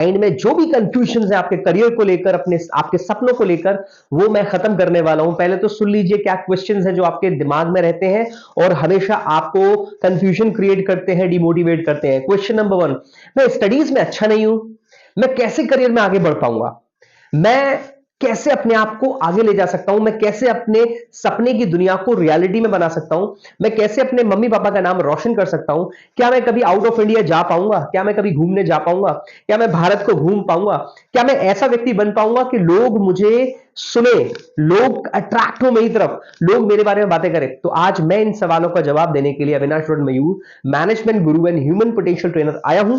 Mind में जो भी कंफ्यूजन है आपके करियर को लेकर, अपने आपके सपनों को लेकर, वो मैं खत्म करने वाला हूं। पहले तो सुन लीजिए क्या क्वेश्चंस हैं जो आपके दिमाग में रहते हैं और हमेशा आपको कंफ्यूजन क्रिएट करते हैं, डिमोटिवेट करते हैं। क्वेश्चन नंबर 1, मैं स्टडीज में अच्छा नहीं हूं, मैं कैसे करियर में आगे बढ़ पाऊंगा, मैं कैसे अपने आप को आगे ले जा सकता हूं, मैं कैसे अपने सपने की दुनिया को रियलिटी में बना सकता हूं, मैं कैसे अपने मम्मी पापा का नाम रोशन कर सकता हूं, क्या मैं कभी आउट ऑफ इंडिया जा पाऊंगा, क्या मैं कभी घूमने जा पाऊंगा, क्या मैं भारत को घूम पाऊंगा, क्या मैं ऐसा व्यक्ति बन पाऊंगा कि लोग मुझे सुने, लोग अट्रैक्ट हो मेरी तरफ, लोग मेरे बारे में बातें करें। तो आज मैं इन सवालों का जवाब देने के लिए अविनाश मयूर, management Guru and human potential trainer आया हूं।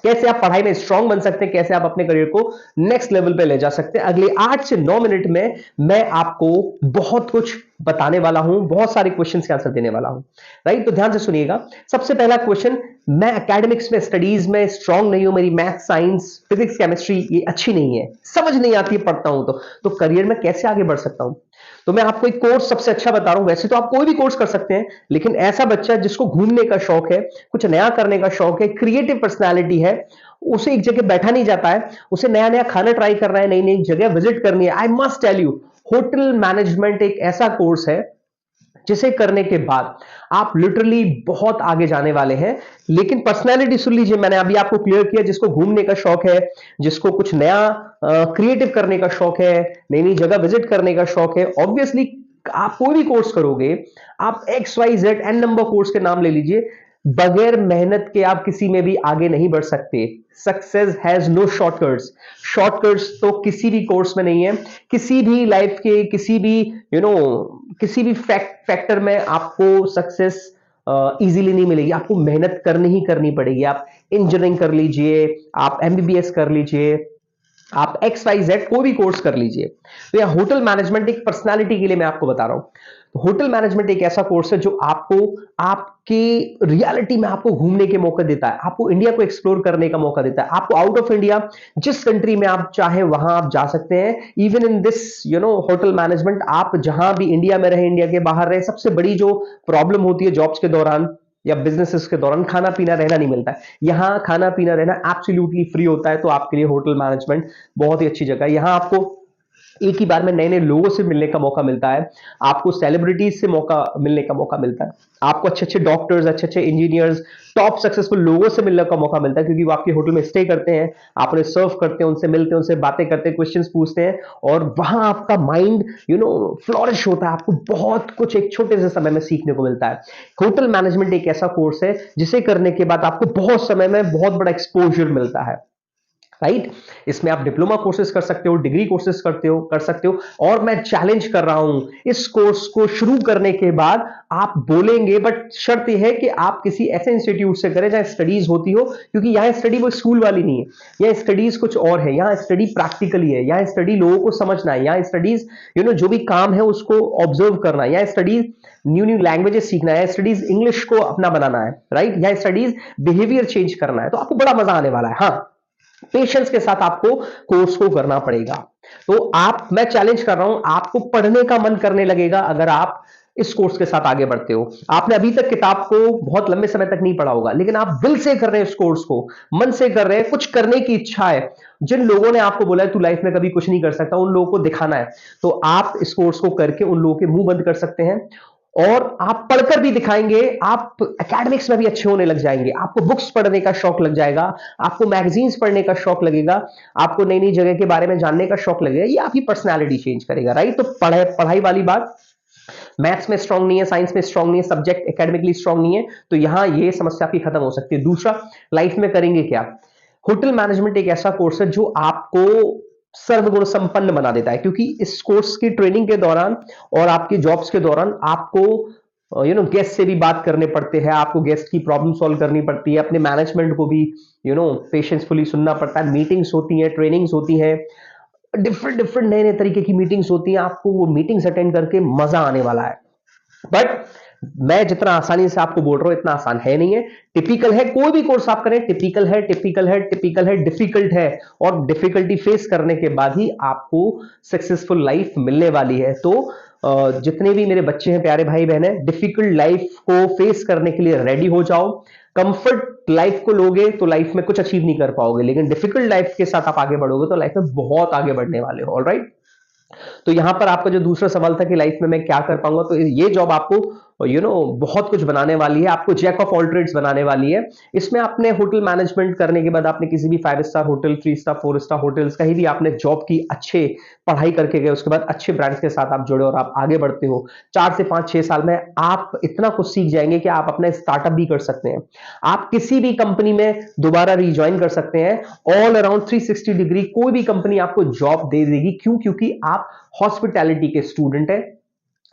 कैसे आप पढ़ाई में स्ट्रांग बन सकते हैं, कैसे आप अपने करियर को नेक्स्ट लेवल पे ले जा सकते हैं, अगले 8 से 9 मिनट में मैं आपको बहुत कुछ बताने वाला हूं, बहुत सारे क्वेश्चंस के आंसर देने वाला हूं। राइट, तो ध्यान से सुनिएगा। सबसे पहला क्वेश्चन, मैं एकेडमिक्स में स्टडीज में स्ट्रांग नहीं हूं, मेरी मैथ साइंस फिजिक्स केमिस्ट्री ये अच्छी नहीं है, समझ नहीं आती पढ़ता हूं तो करियर में कैसे आगे बढ़ सकता हूं। तो मैं आपको एक कोर्स सबसे अच्छा बता रहा हूं। वैसे तो आप कोई भी कोर्स कर सकते हैं, लेकिन ऐसा बच्चा जिसको घूमने का शौक है, कुछ नया करने का शौक है, क्रिएटिव पर्सनालिटी है, उसे एक जगह बैठा नहीं जाता है, उसे नया नया खाना ट्राई करना है, नई नई जगह विजिट करनी है। I must tell you, hotel management एक ऐसा कोर्स है जिसे करने के बाद आप लिटरली बहुत आगे जाने वाले हैं। लेकिन पर्सनैलिटी सुन लीजिए, मैंने अभी आपको क्लियर किया, जिसको घूमने का शौक है, जिसको कुछ नया क्रिएटिव करने का शौक है, नई नई जगह विजिट करने का शौक है, ऑब्वियसली आप कोई भी कोर्स करोगे, आप x y z n number course के नाम ले लीजिए, बगैर मेहनत के आप किसी में भी आगे नहीं बढ़ सकते। Success has no shortcuts. Shortcuts तो किसी भी कोर्स में नहीं है, किसी भी लाइफ के किसी भी किसी भी फैक्टर में आपको सक्सेस इजीली नहीं मिलेगी, आपको मेहनत करनी ही करनी पड़ेगी। आप इंजीनियरिंग कर लीजिए, आप एमबीबीएस कर लीजिए, आप एक्स वाई जेड कोई भी कोर्स कर लीजिए। तो यह होटल मैनेजमेंट एक पर्सनालिटी के लिए मैं आपको बता रहा हूं। तो होटल मैनेजमेंट एक ऐसा कोर्स है जो आपको आपके रियलिटी में आपको घूमने के मौके देता है, आपको इंडिया को एक्सप्लोर करने का मौका देता है, आपको आउट ऑफ इंडिया जिस कंट्री में आप चाहे वहां आप जा सकते हैं। Even in this hotel management, आप जहां भी इंडिया में रहे, इंडिया के बाहर रहे, सबसे बड़ी जो प्रॉब्लम होती है जॉब्स के दौरान या बिजनेसेस के दौरान, खाना पीना रहना नहीं मिलता है। यहां खाना पीना रहना एब्सोल्युटली फ्री होता है। तो आपके लिए होटल मैनेजमेंट बहुत ही अच्छी जगह है। यहां आपको एक ही बार में नए नए लोगों से मिलने का मौका मिलता है, आपको सेलिब्रिटीज से मौका मिलने का मौका मिलता है, आपको अच्छे अच्छे डॉक्टर्स, अच्छे अच्छे इंजीनियर्स, टॉप सक्सेसफुल लोगों से मिलने का मौका मिलता है, क्योंकि वो आपके होटल में स्टे करते हैं, आप उन्हें सर्व करते हैं, उनसे मिलते हैं, उनसे बातें करते हैं, क्वेश्चंस पूछते हैं, और वहां आपका माइंड फ्लोरिश होता है। आपको बहुत कुछ एक छोटे से समय में सीखने को मिलता है। होटल मैनेजमेंट एक ऐसा कोर्स है जिसे करने के बाद आपको बहुत समय में बहुत बड़ा एक्सपोजर मिलता है। राइट, इसमें आप डिप्लोमा कोर्सेज कर सकते हो, डिग्री कोर्सेज कर सकते हो। और मैं चैलेंज कर रहा हूं, इस कोर्स को शुरू करने के बाद आप बोलेंगे, बट शर्त यह है कि आप किसी ऐसे इंस्टीट्यूट से करें जहां स्टडीज होती हो, क्योंकि यहां स्टडी वो स्कूल वाली नहीं है, यहां स्टडीज कुछ और है, यहां स्टडी प्रैक्टिकली है, यहां स्टडी लोगों को समझना है, यहां स्टडीज जो भी काम है उसको ऑब्जर्व करना है, यहां स्टडीज न्यू न्यू लैंग्वेजेस सीखना है, स्टडीज इंग्लिश को अपना बनाना है। राइट, यहां स्टडीज बिहेवियर चेंज करना है। तो आपको बड़ा मजा आने वाला है। हाँ, पेशेंस के साथ आपको कोर्स को करना पड़ेगा। तो मैं चैलेंज कर रहा हूं, आपको पढ़ने का मन करने लगेगा अगर आप इस कोर्स के साथ आगे बढ़ते हो। आपने अभी तक किताब को बहुत लंबे समय तक नहीं पढ़ा होगा, लेकिन आप दिल से कर रहे हैं इस कोर्स को, मन से कर रहे हैं, कुछ करने की इच्छा है। जिन लोगों ने आपको बोला है तू लाइफ में कभी कुछ नहीं कर सकता, उन लोगों को दिखाना है, तो आप इस कोर्स को करके उन लोगों के मुंह बंद कर सकते हैं। और आप पढ़कर भी दिखाएंगे, आप एकेडमिक्स में भी अच्छे होने लग जाएंगे, आपको बुक्स पढ़ने का शौक लग जाएगा, आपको मैगजीन्स पढ़ने का शौक लगेगा, आपको नई नई जगह के बारे में जानने का शौक लगेगा। ये आपकी पर्सनैलिटी चेंज करेगा। राइट, तो पढ़ाई वाली बात, मैथ्स में स्ट्रांग नहीं है, साइंस में स्ट्रांग नहीं है, सब्जेक्ट एकेडमिकली स्ट्रांग नहीं है, तो यहां ये समस्या आपकी खत्म हो सकती है। दूसरा, लाइफ में करेंगे क्या? होटल मैनेजमेंट एक ऐसा कोर्स है जो आपको सर्वगुण संपन्न बना देता है, क्योंकि इस कोर्स की ट्रेनिंग के दौरान और आपकी जॉब्स के दौरान आपको गेस्ट से भी बात करने पड़ते हैं, आपको गेस्ट की प्रॉब्लम सॉल्व करनी पड़ती है, अपने मैनेजमेंट को भी पेशेंसफुली सुनना पड़ता है, मीटिंग्स होती हैं, ट्रेनिंग्स होती हैं, डिफरेंट डिफरेंट नए नए तरीके की मीटिंग्स होती हैं। आपको वो मीटिंग्स अटेंड करके मजा आने वाला है। बट मैं जितना आसानी से आपको बोल रहा हूं इतना आसान है नहीं है, टिपिकल है। कोई भी कोर्स आप करें, टिपिकल है, टिपिकल है, टिपिकल है, डिफिकल्ट है, और डिफिकल्टी फेस करने के बाद ही आपको सक्सेसफुल लाइफ मिलने वाली है। तो जितने भी मेरे बच्चे हैं, प्यारे भाई बहन हैं, डिफिकल्ट लाइफ को फेस करने के लिए रेडी हो जाओ। कंफर्ट लाइफ को लोगे तो लाइफ में कुछ अचीव नहीं कर पाओगे, लेकिन डिफिकल्ट लाइफ के साथ आप आगे बढ़ोगे तो लाइफ में बहुत आगे बढ़ने वाले हो। ऑलराइट, तो यहां पर आपका जो दूसरा सवाल था कि लाइफ में मैं क्या कर पाऊंगा, तो ये जॉब आपको बहुत कुछ बनाने वाली है, आपको जैक ऑफ ऑल ट्रेड्स बनाने वाली है। इसमें आपने होटल मैनेजमेंट करने के बाद आपने किसी भी 5 star hotel, 3 star 4 star hotels कहीं भी आपने जॉब की, अच्छे पढ़ाई करके गए, उसके बाद अच्छे ब्रांड्स के साथ आप जुड़े और आप आगे बढ़ते हो, 4 से 5 6 साल में आप इतना कुछ सीख जाएंगे कि आप अपना स्टार्टअप भी कर सकते हैं। आप किसी भी कंपनी में दोबारा रिज्वाइन कर सकते हैं। ऑल अराउंड 360 डिग्री कोई भी कंपनी आपको जॉब दे देगी। क्यों? क्योंकि आप हॉस्पिटैलिटी के स्टूडेंट हैं,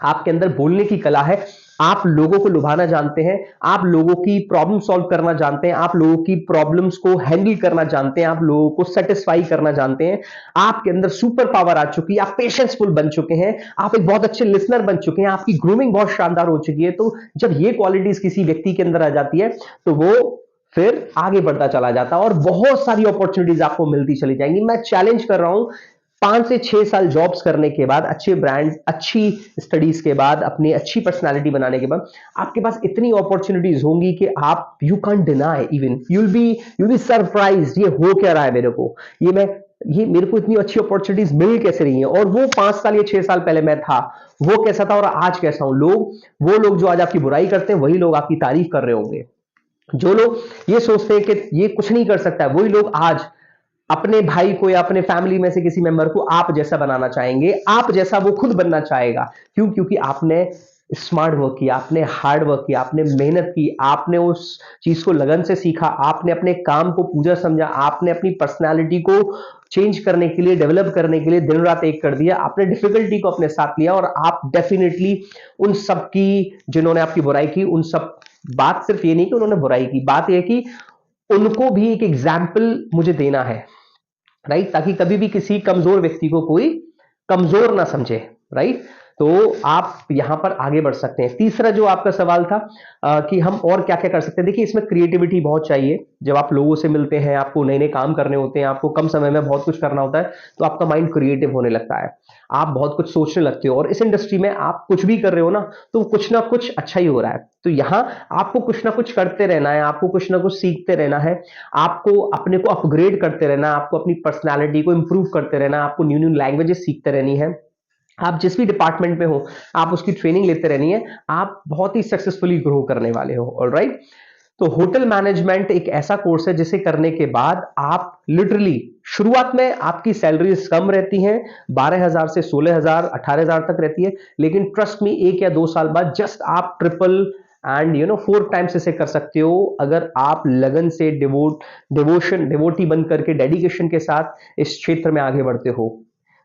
आपके अंदर बोलने की कला है, आप लोगों को लुभाना जानते हैं, आप लोगों की प्रॉब्लम सॉल्व करना जानते हैं, आप लोगों की प्रॉब्लम्स को हैंडल करना जानते हैं, आप लोगों को सेटिस्फाई करना जानते हैं, आपके अंदर सुपर पावर आ चुकी है, आप पेशेंसफुल बन चुके हैं, आप एक बहुत अच्छे लिसनर बन चुके हैं, आपकी ग्रूमिंग बहुत शानदार हो चुकी है। तो जब ये क्वालिटीज किसी व्यक्ति के अंदर आ जाती है तो वो फिर आगे बढ़ता चला जाता है और बहुत सारी अपॉर्चुनिटीज आपको मिलती चली जाएंगी। मैं चैलेंज कर रहा हूं, 5 से 6 साल जॉब्स करने के बाद, अच्छे ब्रांड्स, अच्छी स्टडीज के बाद, अपनी अच्छी पर्सनालिटी बनाने के बाद आपके पास इतनी अपॉर्चुनिटीज होंगी कि आप, you can't deny, even you'll be surprise, ये हो क्या रहा है मेरे को, ये मेरे को इतनी अच्छी अपॉर्चुनिटीज मिल कैसे रही हैं, और वो 5 साल या 6 साल पहले मैं था वो कैसा था और आज कैसा हूं। वो लोग जो आज आपकी बुराई करते हैं वही लोग आपकी तारीफ कर रहे होंगे। जो लोग ये सोचते हैं कि ये कुछ नहीं कर सकता है, वही लोग आज अपने भाई को या अपने फैमिली में से किसी मेंबर को आप जैसा बनाना चाहेंगे, आप जैसा वो खुद बनना चाहेगा। क्यों? क्योंकि आपने स्मार्ट वर्क किया, आपने हार्ड वर्क किया, आपने मेहनत की, आपने उस चीज को लगन से सीखा, आपने अपने काम को पूजा समझा, आपने अपनी पर्सनालिटी को चेंज करने के लिए, डेवलप करने के लिए दिन रात एक कर दिया, आपने डिफिकल्टी को अपने साथ लिया, और आप डेफिनेटली उन सब की, जिन्होंने आपकी बुराई की, उन सब, बात सिर्फ ये नहीं कि उन्होंने बुराई की, बात यह कि उनको भी एक एग्जाम्पल मुझे देना है, राइट, ताकि कभी भी किसी कमजोर व्यक्ति को कोई कमजोर ना समझे। राइट, तो आप यहां पर आगे बढ़ सकते हैं। तीसरा जो आपका सवाल था कि हम और क्या क्या कर सकते हैं, देखिए इसमें क्रिएटिविटी बहुत चाहिए। जब आप लोगों से मिलते हैं, आपको नए नए काम करने होते हैं, आपको कम समय में बहुत कुछ करना होता है, तो आपका माइंड क्रिएटिव होने लगता है, आप बहुत कुछ सोचने लगते हो, और इस इंडस्ट्री में आप कुछ भी कर रहे हो ना, तो कुछ ना कुछ अच्छा ही हो रहा है। तो यहां आपको कुछ ना कुछ करते रहना है, आपको कुछ ना कुछ सीखते रहना है, आपको अपने को अपग्रेड करते रहना है, आपको अपनी पर्सनैलिटी को इंप्रूव करते रहना है, आपको न्यू न्यू लैंग्वेजेस सीखते रहनी है। आप जिस भी डिपार्टमेंट में हो, आप उसकी ट्रेनिंग लेते रहनी है, आप बहुत ही सक्सेसफुली ग्रो करने वाले हो। ऑलराइट, तो होटल मैनेजमेंट एक ऐसा कोर्स है जिसे करने के बाद आप लिटरली, शुरुआत में आपकी सैलरीज कम रहती हैं, 12,000 से 16,000 18,000 तक रहती है, लेकिन ट्रस्ट मी 1 या 2 साल बाद जस्ट आप ट्रिपल एंड 4 टाइम्स इसे कर सकते हो, अगर आप लगन से, डिवोटी बन करके, डेडिकेशन के साथ इस क्षेत्र में आगे बढ़ते हो।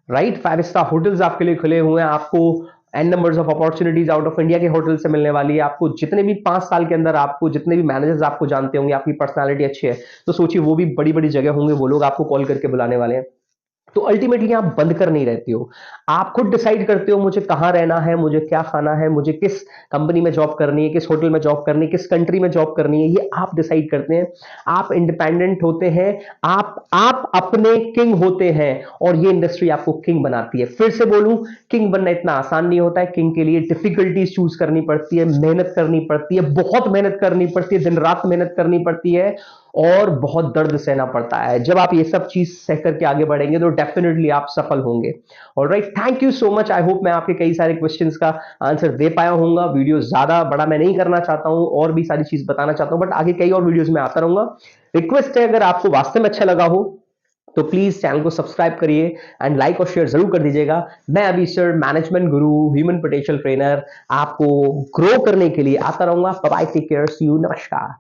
राइट, 5 स्टार होटल्स आपके लिए खुले हुए हैं, आपको n numbers of opportunities out of India के होटल से मिलने वाली है। आपको जितने भी 5 साल के अंदर, आपको जितने भी मैनेजर्स आपको जानते होंगे, आपकी पर्सनालिटी अच्छी है, तो सोचिए वो भी बड़ी बड़ी जगह होंगे, वो लोग आपको कॉल करके बुलाने वाले हैं। तो अल्टीमेटली आप बंद कर नहीं रहते हो, आप खुद डिसाइड करते हो मुझे कहां रहना है, मुझे क्या खाना है, मुझे किस कंपनी में जॉब करनी है, किस होटल में जॉब करनी है, किस कंट्री में जॉब करनी है, ये आप डिसाइड करते हैं। आप इंडिपेंडेंट होते हैं, आप अपने किंग होते हैं, और ये इंडस्ट्री आपको किंग बनाती है। फिर से बोलूं, किंग बनना इतना आसान नहीं होता है, किंग के लिए डिफिकल्टीज चूज करनी पड़ती है, मेहनत करनी पड़ती है, बहुत मेहनत करनी पड़ती है, दिन रात मेहनत करनी पड़ती है, और बहुत दर्द सहना पड़ता है। जब आप ये सब चीज सह करके आगे बढ़ेंगे तो डेफिनेटली आप सफल होंगे। Alright, thank you so much. I hope मैं आपके कई सारे क्वेश्चंस का आंसर दे पाया हूंगा। वीडियो ज्यादा बड़ा मैं नहीं करना चाहता हूं, और भी सारी चीज बताना चाहता हूं, बट आगे कई और वीडियोज में आता रहूंगा। रिक्वेस्ट है, अगर आपको वास्तव में अच्छा लगा हो तो प्लीज चैनल को सब्सक्राइब करिए एंड लाइक और शेयर जरूर कर दीजिएगा। मैं अभी sir, management guru, human potential trainer, आपको ग्रो करने के लिए आता रहूंगा। Bye bye, take care, see you, नमस्कार।